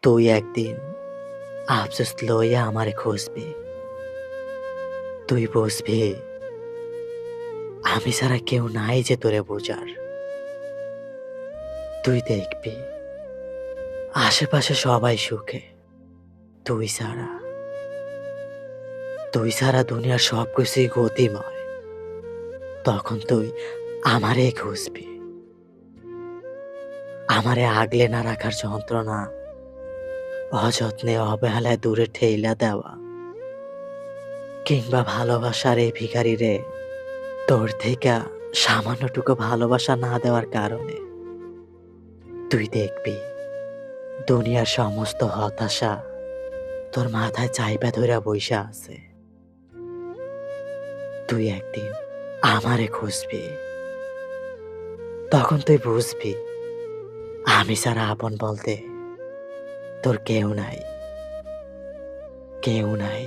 তুই একদিন আফসোস লইয়া আমারে খুঁজবি। তুই বুঝবি আমি ছাড়া কেউ নাই যে তোরে বোঝার। তুই দেখবি আশেপাশে সবাই সুখে, তুই ছাড়া। তুই ছাড়া দুনিয়ার সবকিছুই গতিময়। তখন তুই আমারে খুঁজবি। আমারে আগলে না রাখার যন্ত্রণা, অযত্নে অবহেলায় দূরে ঠেইলা দেওয়া, কিংবা ভালোবাসার এই ভিখারিরে তোর থেকে সামান্যটুকু ভালোবাসা না দেওয়ার কারণে তুই দেখবি দুনিয়ার সমস্ত হতাশা তোর মাথায় চাইপা ধইরা বইসা আছে। তুই একদিন আমারে খুঁজবি। তখন তুই বুঝবি আমি ছাড়া আপন বলতে তোর কেউ নাই, কেউ নাই।